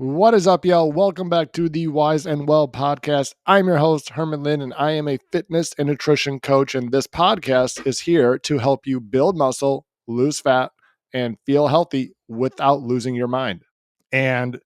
What is up, y'all? Welcome back to the Wise and Well podcast. I'm your host, Herman Lynn, and I am a fitness and nutrition coach. And this podcast is here to help you build muscle, lose fat, and feel healthy without losing your mind. And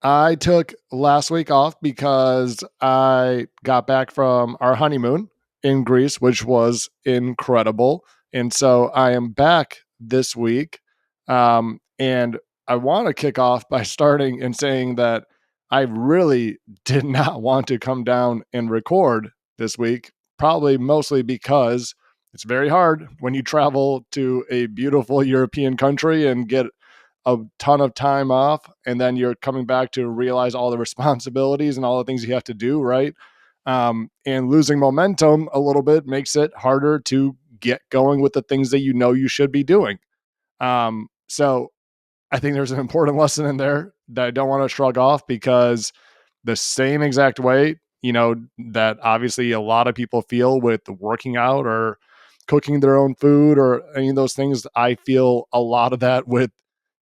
I took last week off because I got back from our honeymoon in Greece, which was incredible. And so I am back this week. And I want to kick off by starting and saying that I really did not want to come down and record this week, probably mostly because it's very hard when you travel to a beautiful European country and get a ton of time off, and then you're coming back to realize all the responsibilities and all the things you have to do, right? And losing momentum a little bit makes it harder to get going with the things that you know you should be doing. So I think there's an important lesson in there that I don't want to shrug off, because the same exact way, that obviously a lot of people feel with working out or cooking their own food or any of those things, I feel a lot of that with,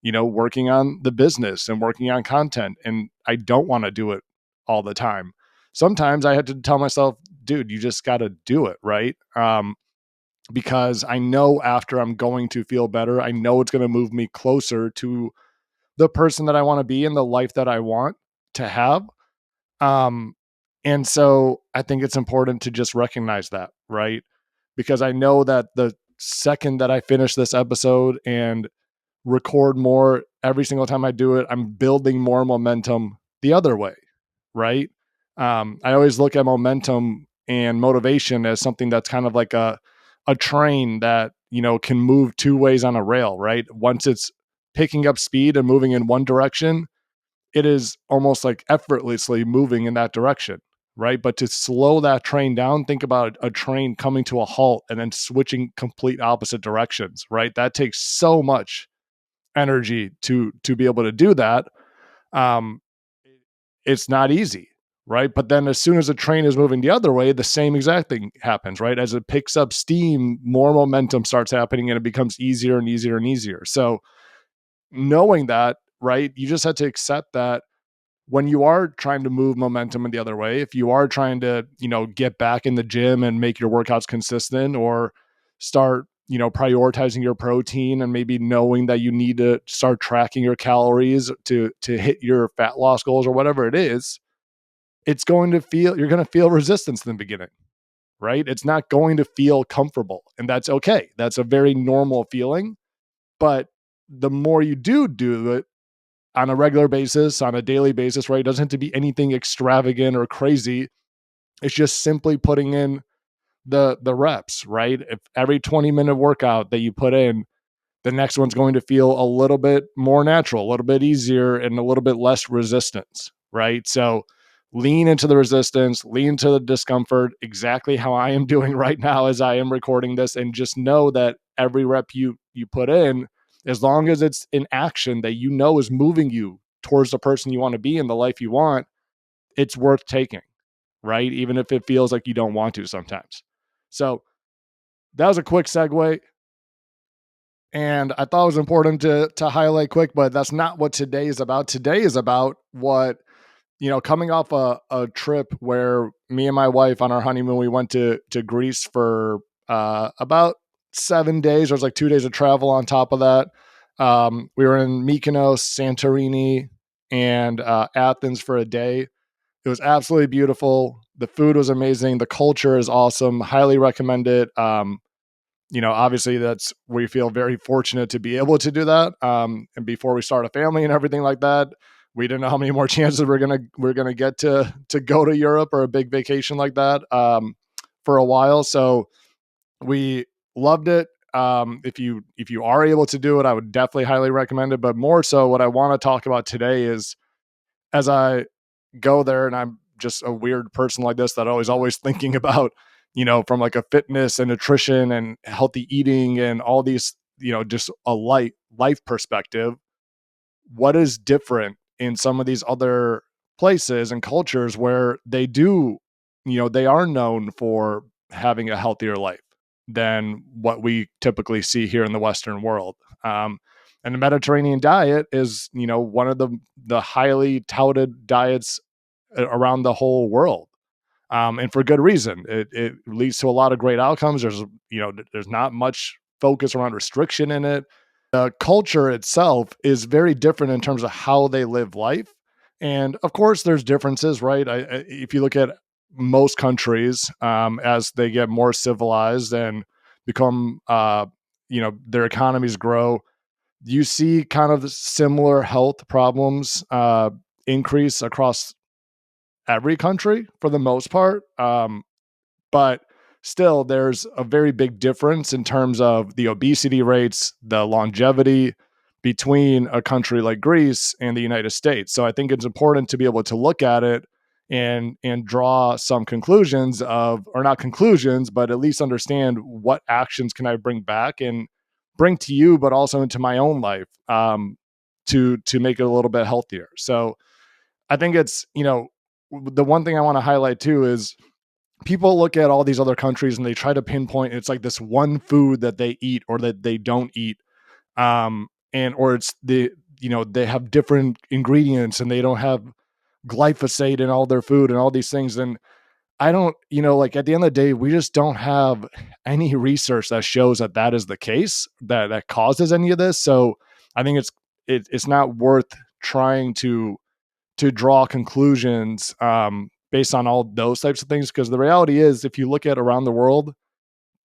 working on the business and working on content. And I don't want to do it all the time. Sometimes I had to tell myself, dude, you just got to do it, right? Because I know after I'm going to feel better. I know it's going to move me closer to the person that I want to be and the life that I want to have. Um, and so I think it's important to just recognize that, right? Because I know that the second that I finish this episode and record more every single time I do it, I'm building more momentum the other way, right? I always look at momentum and motivation as something that's kind of like a train that can move two ways on a rail, right? Once it's picking up speed and moving in one direction, it is almost like effortlessly moving in that direction, right? But to slow that train down, think about a train coming to a halt and then switching complete opposite directions, right? That takes so much energy to be able to do that. Um, it's not easy, right? But then as soon as the train is moving the other way, the same exact thing happens, right? As it picks up steam, more momentum starts happening and it becomes easier and easier and easier. So knowing that, right, you just have to accept that when you are trying to move momentum in the other way, if you are trying to, get back in the gym and make your workouts consistent, or start, prioritizing your protein and maybe knowing that you need to start tracking your calories to hit your fat loss goals or whatever it is, you're going to feel resistance in the beginning, right? It's not going to feel comfortable, and that's okay. That's a very normal feeling. But the more you do it, on a regular basis, on a daily basis, right? It doesn't have to be anything extravagant or crazy. It's just simply putting in the reps, right? If every 20-minute workout that you put in, the next one's going to feel a little bit more natural, a little bit easier, and a little bit less resistance, right? So lean into the resistance, lean into the discomfort, exactly how I am doing right now as I am recording this, and just know that every rep you put in, as long as it's an action that is moving you towards the person you want to be and the life you want, it's worth taking, right? Even if it feels like you don't want to sometimes. So that was a quick segue. And I thought it was important to highlight quick, but that's not what today is about. Today is about what, coming off a trip where me and my wife on our honeymoon, we went to Greece for about 7 days. There was like 2 days of travel on top of that. We were in Mykonos, Santorini, and Athens for a day. It was absolutely beautiful. The food was amazing. The culture is awesome. Highly recommend it. Obviously we feel very fortunate to be able to do that. And before we start a family and everything like that, we didn't know how many more chances we're gonna get to go to Europe or a big vacation like that for a while. So we loved it. If you are able to do it, I would definitely highly recommend it. But more so, what I want to talk about today is, as I go there, and I'm just a weird person like this that always thinking about, from like a fitness and nutrition and healthy eating and all these, just a life perspective. What is different in some of these other places and cultures where they are known for having a healthier life than what we typically see here in the Western world? And the Mediterranean diet is, one of the highly touted diets around the whole world, and for good reason. It leads to a lot of great outcomes. There's not much focus around restriction in it. The culture itself is very different in terms of how they live life, and of course, there's differences, right? If you look at most countries, as they get more civilized and become, their economies grow, you see kind of similar health problems increase across every country for the most part. But still, there's a very big difference in terms of the obesity rates, the longevity between a country like Greece and the United States. So I think it's important to be able to look at it and draw some conclusions of, or not conclusions, but at least understand what actions can I bring back and bring to you, but also into my own life, to make it a little bit healthier. So I think it's, the one thing I want to highlight too is people look at all these other countries and they try to pinpoint it's like this one food that they eat or that they don't eat. And or it's they have different ingredients and they don't have glyphosate in all their food and all these things. And I don't, like at the end of the day, we just don't have any research that shows that that is the case, that causes any of this. So I think it's not worth trying to draw conclusions, based on all those types of things. Because the reality is, if you look at around the world,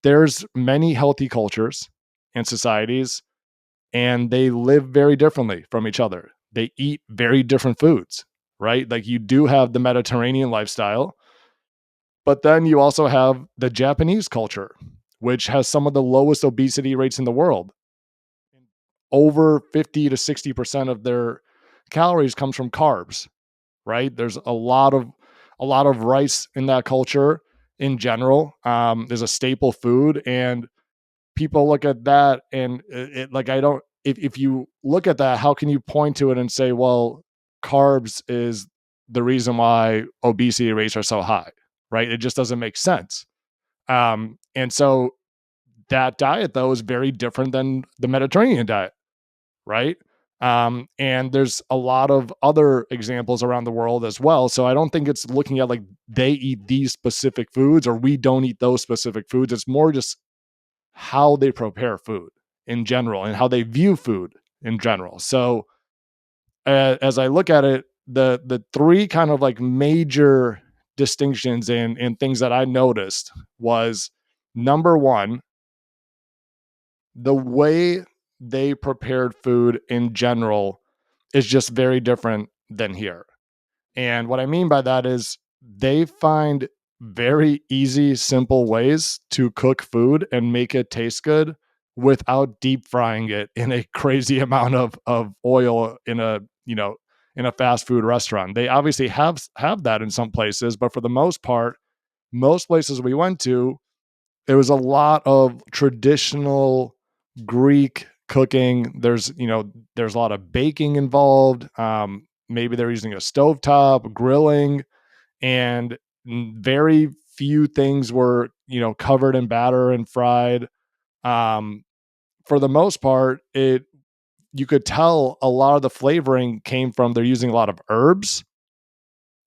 there's many healthy cultures and societies, and they live very differently from each other. They eat very different foods, right? Like you do have the Mediterranean lifestyle, but then you also have the Japanese culture, which has some of the lowest obesity rates in the world. Over 50 to 60% of their calories comes from carbs, right? There's a lot of rice in that culture in general. There's a staple food, and people look at that and like I don't. If you look at that, how can you point to it and say, well, carbs is the reason why obesity rates are so high, right? It just doesn't make sense. And so that diet though is very different than the Mediterranean diet, right? And there's a lot of other examples around the world as well. So I don't think it's looking at like they eat these specific foods or we don't eat those specific foods. It's more just how they prepare food in general and how they view food in general. So as I look at it, the three kind of like major distinctions and things that I noticed was, number one, the way they prepared food in general is just very different than here. And what I mean by that is they find very easy, simple ways to cook food and make it taste good without deep frying it in a crazy amount of oil in a fast food restaurant. They obviously have that in some places, but for the most part, most places we went to, it was a lot of traditional Greek cooking. There's a lot of baking involved. Maybe they're using a stovetop, grilling, and very few things were, covered in batter and fried. Um, for the most part, it you could tell a lot of the flavoring came from they're using a lot of herbs,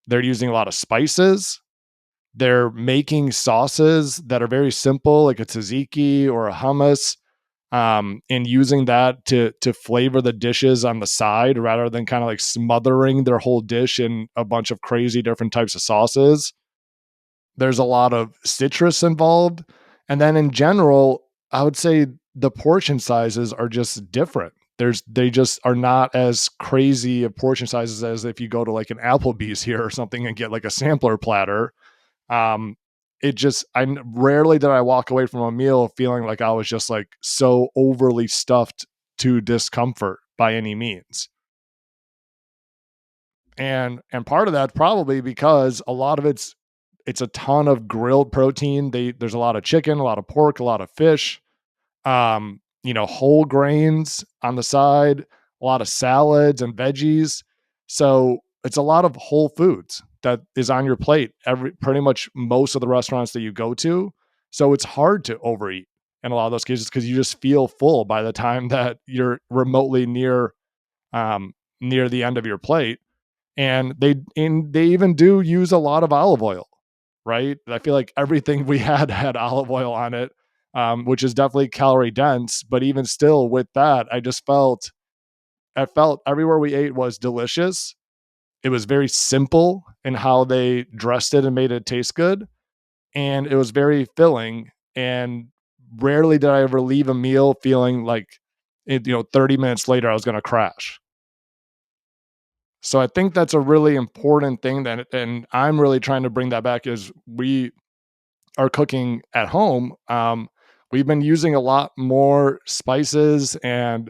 they're using a lot of spices, they're making sauces that are very simple, like a tzatziki or a hummus, and using that to flavor the dishes on the side rather than kind of like smothering their whole dish in a bunch of crazy different types of sauces. There's a lot of citrus involved. And then in general, I would say the portion sizes are just different. They just are not as crazy of portion sizes as if you go to like an Applebee's here or something and get like a sampler platter. um, rarely did I walk away from a meal feeling like I was just like so overly stuffed to discomfort by any means. And part of that probably because a lot of it's a ton of grilled protein. There's a lot of chicken, a lot of pork, a lot of fish, whole grains on the side, a lot of salads and veggies. So it's a lot of whole foods that is on your plate every pretty much most of the restaurants that you go to. So it's hard to overeat. in a lot of those cases because you just feel full by the time that you're remotely um, near the end of your plate. And they even do use a lot of olive oil, right? I feel like everything we had olive oil on it, which is definitely calorie dense. But even still, with that, I felt everywhere we ate was delicious. It was very simple in how they dressed it and made it taste good, and it was very filling. And rarely did I ever leave a meal feeling like, 30 minutes later I was going to crash. So I think that's a really important thing that, and I'm really trying to bring that back is we are cooking at home. We've been using a lot more spices and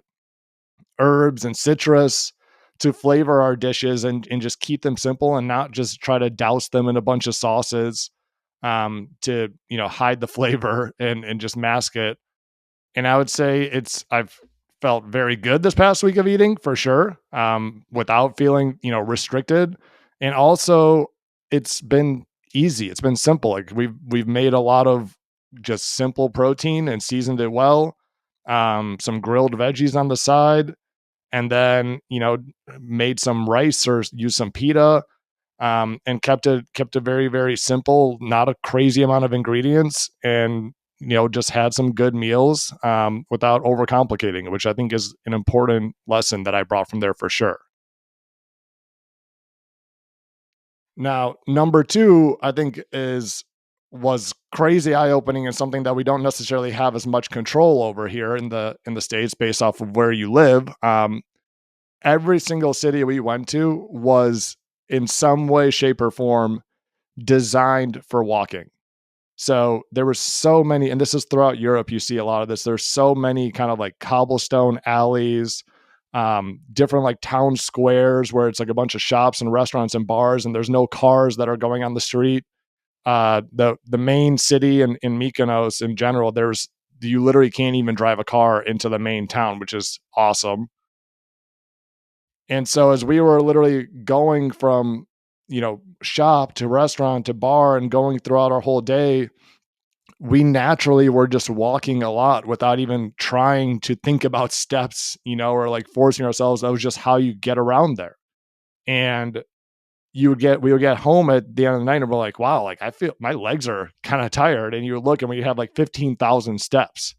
herbs and citrus to flavor our dishes and just keep them simple and not just try to douse them in a bunch of sauces to hide the flavor and just mask it. And I would say I've felt very good this past week of eating for sure, without feeling, restricted. And also it's been easy. It's been simple. Like we've made a lot of just simple protein and seasoned it well. Some grilled veggies on the side, and then, made some rice or used some pita, and kept it very, very simple, not a crazy amount of ingredients, and just had some good meals without overcomplicating it, which I think is an important lesson that I brought from there for sure. Now, number two, I think is was crazy eye opening and something that we don't necessarily have as much control over here in the states based off of where you live. Every single city we went to was in some way, shape, or form designed for walking. So there were so many, and this is throughout Europe, you see a lot of this. There's so many kind of like cobblestone alleys, different like town squares where it's like a bunch of shops and restaurants and bars, and there's no cars that are going on the street. The main city in Mykonos in general, you literally can't even drive a car into the main town, which is awesome. And so as we were literally going from, shop to restaurant to bar and going throughout our whole day, we naturally were just walking a lot without even trying to think about steps, or like forcing ourselves. That was just how you get around there. And we would get home at the end of the night and we're like, wow, like I feel my legs are kind of tired. And you look and we have like 15,000 steps,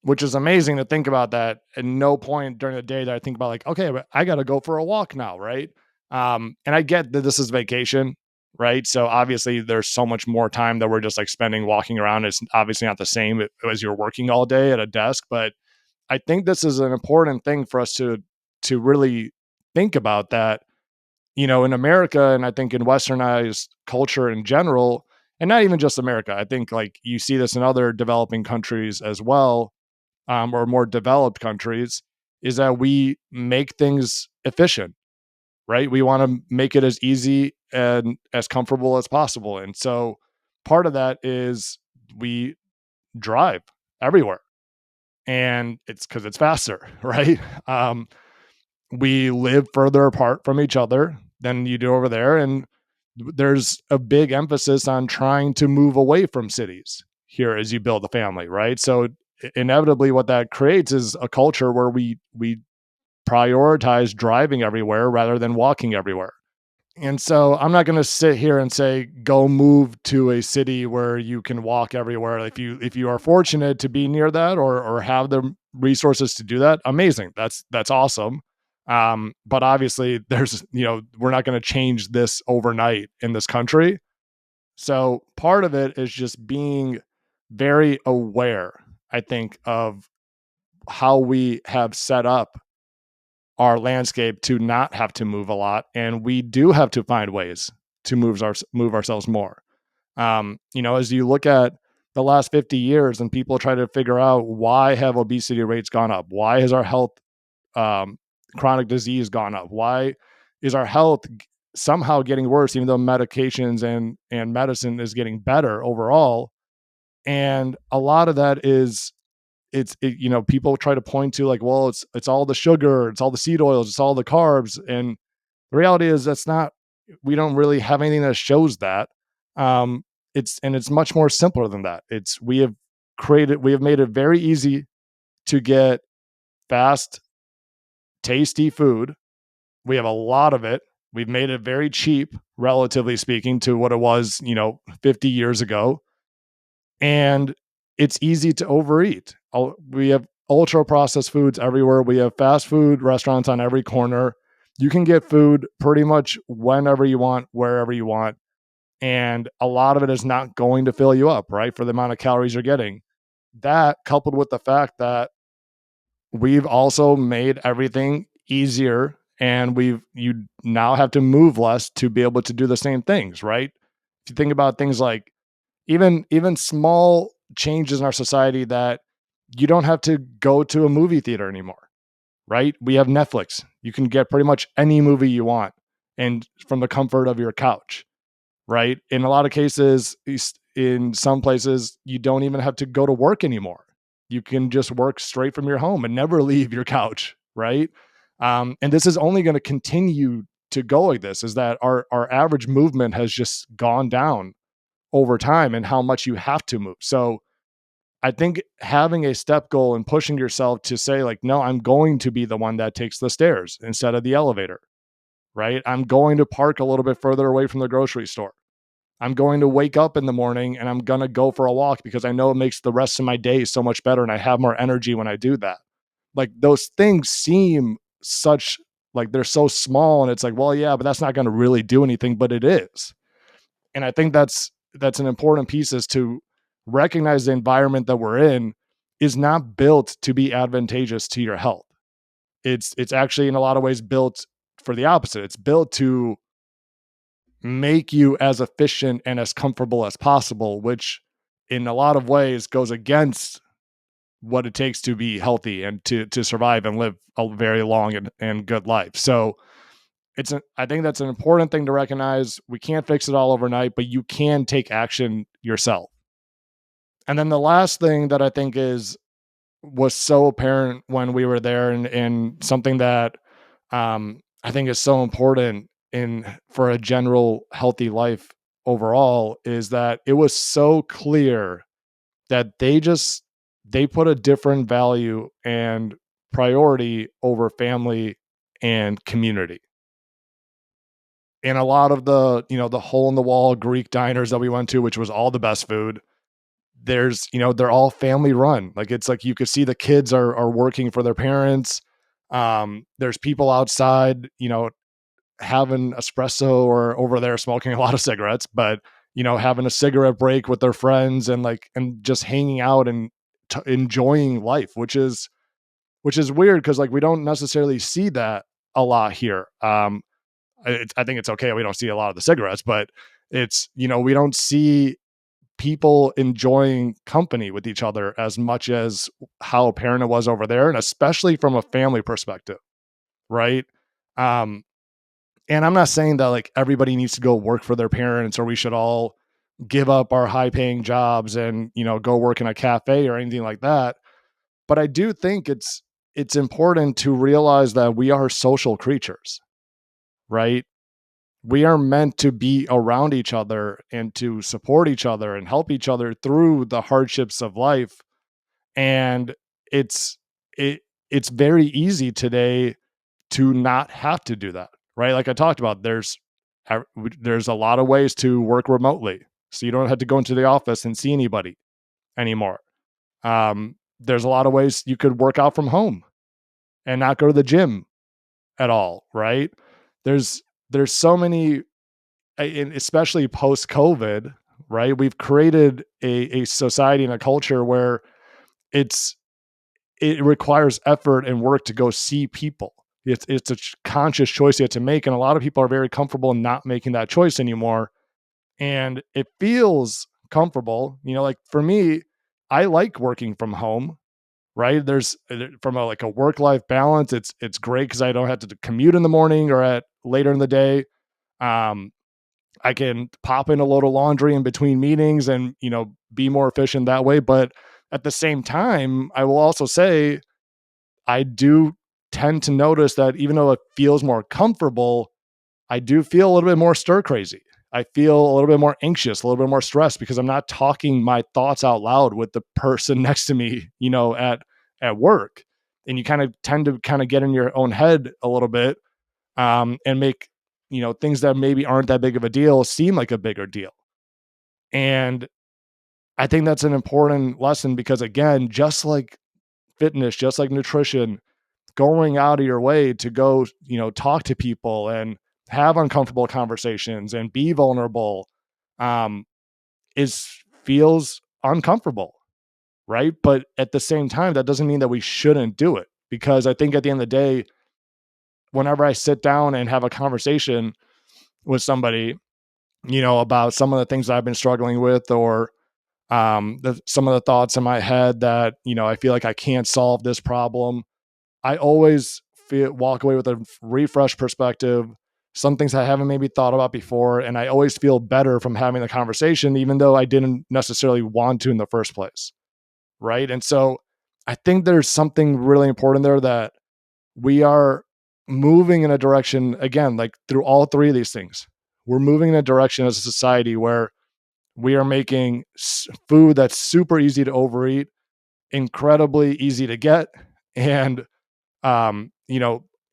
which is amazing to think about that. At no point during the day that I think about like, okay, but I got to go for a walk now, right? And I get that this is vacation, right? So obviously there's so much more time that we're just like spending walking around. It's obviously not the same as you're working all day at a desk, but I think this is an important thing for us to really think about that, in America, and I think in westernized culture in general, and not even just America. I think like you see this in other developing countries as well, or more developed countries, is that we make things efficient, right? We want to make it as easy and as comfortable as possible. And so part of that is we drive everywhere, and it's because it's faster, right? Um, we live further apart from each other than you do over there. And there's a big emphasis on trying to move away from cities here as you build a family, right? So inevitably what that creates is a culture where we prioritize driving everywhere rather than walking everywhere. And so I'm not going to sit here and say go move to a city where you can walk everywhere. If you are fortunate to be near that or have the resources to do that, amazing. That's awesome. But obviously there's, we're not going to change this overnight in this country. So part of it is just being very aware, I think, of how we have set up our landscape to not have to move a lot, and we do have to find ways to move ourselves more. As you look at the last 50 years and people try to figure out why have obesity rates gone up, why has our health, um, chronic disease gone up, why is our health somehow getting worse, even though medications and medicine is getting better overall. And a lot of that is people try to point to like, well, it's all the sugar, it's all the seed oils, it's all the carbs, and the reality is that's not. We don't really have anything that shows that. um it's much more simpler than that. It's we have we have made it very easy to get fast, tasty food. We have a lot of it. We've made it very cheap, relatively speaking, to what it was, 50 years ago. And it's easy to overeat. We have ultra processed foods everywhere. We have fast food restaurants on every corner. You can get food pretty much whenever you want, wherever you want. And a lot of it is not going to fill you up, right? For the amount of calories you're getting. That coupled with the fact that we've also made everything easier and you now have to move less to be able to do the same things, right? If you think about things like even small changes in our society, that you don't have to go to a movie theater anymore, right? We have Netflix. You can get pretty much any movie you want and from the comfort of your couch, right? In a lot of cases, in some places, you don't even have to go to work anymore. You can just work straight from your home and never leave your couch, right? And this is only going to continue to go like this. Is that our average movement has just gone down over time, and how much you have to move. So I think having a step goal and pushing yourself to say like, no, I'm going to be the one that takes the stairs instead of the elevator, right? I'm going to park a little bit further away from the grocery store. I'm going to wake up in the morning and I'm going to go for a walk because I know it makes the rest of my day so much better and I have more energy when I do that. Like those things seem such like they're so small and it's like, well, yeah, but that's not going to really do anything, but it is. And I think that's an important piece, is to recognize the environment that we're in is not built to be advantageous to your health. It's actually in a lot of ways built for the opposite. It's built to make you as efficient and as comfortable as possible, which in a lot of ways goes against what it takes to be healthy and to survive and live a very long and good life. So I think that's an important thing to recognize. We can't fix it all overnight, but you can take action yourself. And then the last thing that I think is was so apparent when we were there, and something that I think is so important in for a general healthy life overall, is that it was so clear that they put a different value and priority over family and community. And a lot of the hole in the wall Greek diners that we went to, which was all the best food, they're all family run. Like it's like you could see the kids are working for their parents. There's people outside, having espresso or over there smoking a lot of cigarettes, but having a cigarette break with their friends and just hanging out and enjoying life, which is weird because like we don't necessarily see that a lot here. I think it's okay we don't see a lot of the cigarettes, but we don't see people enjoying company with each other as much as how apparent it was over there, and especially from a family perspective, right? Um, and I'm not saying that like everybody needs to go work for their parents or we should all give up our high paying jobs and go work in a cafe or anything like that. But I do think it's important to realize that we are social creatures, right? We are meant to be around each other and to support each other and help each other through the hardships of life. And it's it it's very easy today to not have to do that, right? Like I talked about, there's a lot of ways to work remotely, so you don't have to go into the office and see anybody anymore. There's a lot of ways you could work out from home and not go to the gym at all, right? There's there's so many, and especially post COVID, right? We've created a society and a culture where it's it requires effort and work to go see people. It's a conscious choice you have to make, and a lot of people are very comfortable in not making that choice anymore. And it feels comfortable, like for me, I like working from home. Right? There's from a like a work life balance. It's great because I don't have to commute in the morning or at later in the day. Um, I can pop in a load of laundry in between meetings and, be more efficient that way. But at the same time, I will also say I do tend to notice that even though it feels more comfortable, I do feel a little bit more stir crazy. I feel a little bit more anxious, a little bit more stressed because I'm not talking my thoughts out loud with the person next to me, at work. And you kind of tend to kind of get in your own head a little bit, and make, things that maybe aren't that big of a deal seem like a bigger deal. And I think that's an important lesson because, again, just like fitness, just like nutrition, going out of your way to go, talk to people and have uncomfortable conversations and be vulnerable, um, is feels uncomfortable, right? But at the same time, that doesn't mean that we shouldn't do it, because I think at the end of the day, whenever I sit down and have a conversation with somebody, about some of the things that I've been struggling with, or some of the thoughts in my head that, I feel like I can't solve this problem, I always walk away with a refreshed perspective, some things I haven't maybe thought about before, and I always feel better from having the conversation, even though I didn't necessarily want to in the first place, right? And so I think there's something really important there, that we are moving in a direction, again, like through all three of these things. We're moving in a direction as a society where we are making food that's super easy to overeat, incredibly easy to get, and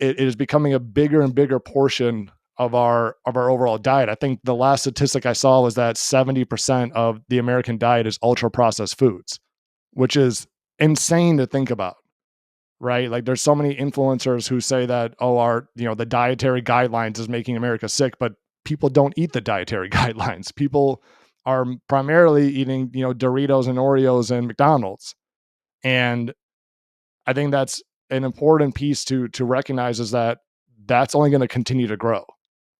it is becoming a bigger and bigger portion of our overall diet. I think the last statistic I saw was that 70% of the American diet is ultra processed foods, which is insane to think about, right? Like, there's so many influencers who say that, oh, the dietary guidelines is making America sick, but people don't eat the dietary guidelines. People are primarily eating, Doritos and Oreos and McDonald's. And I think that's an important piece to recognize, is that that's only going to continue to grow,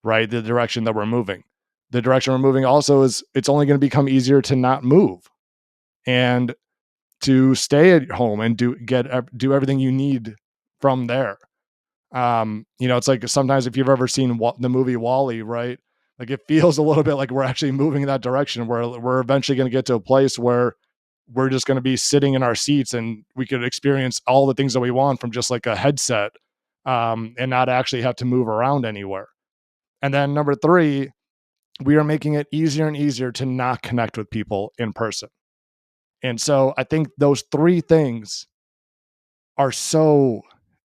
right? The direction that we're moving. The direction we're moving also is, it's only going to become easier to not move and to stay at home and do everything you need from there. It's like, sometimes if you've ever seen the movie Wall-E, right? Like, it feels a little bit like we're actually moving in that direction, where we're eventually going to get to a place where we're just going to be sitting in our seats and we could experience all the things that we want from just like a headset, and not actually have to move around anywhere. And then number three, we are making it easier and easier to not connect with people in person. And so I think those three things are so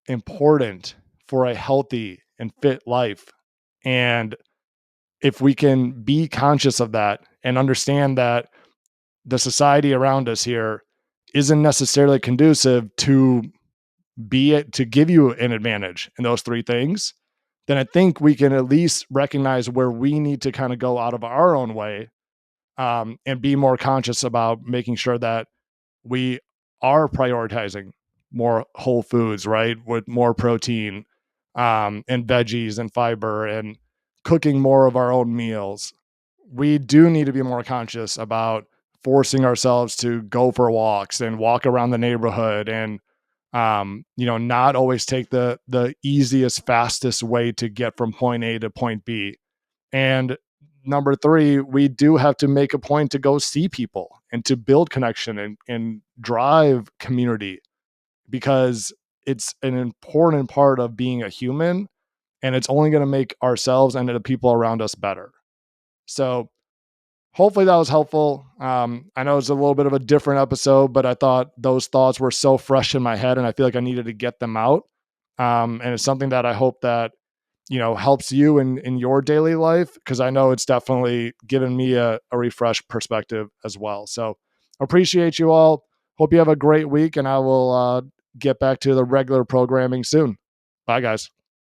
important for a healthy and fit life. And if we can be conscious of that and understand that the society around us here isn't necessarily conducive to give you an advantage in those three things, then I think we can at least recognize where we need to kind of go out of our own way, and be more conscious about making sure that we are prioritizing more whole foods, right? With more protein, and veggies and fiber, and cooking more of our own meals. We do need to be more conscious about forcing ourselves to go for walks and walk around the neighborhood, and not always take the easiest, fastest way to get from point A to point B. And number three, we do have to make a point to go see people and to build connection and drive community, because it's an important part of being a human, and it's only going to make ourselves and the people around us better. So hopefully that was helpful. I know it's a little bit of a different episode, but I thought those thoughts were so fresh in my head, and I feel like I needed to get them out. And it's something that I hope that, helps you in your daily life, because I know it's definitely given me a refreshed perspective as well. So appreciate you all. Hope you have a great week, and I will get back to the regular programming soon. Bye, guys.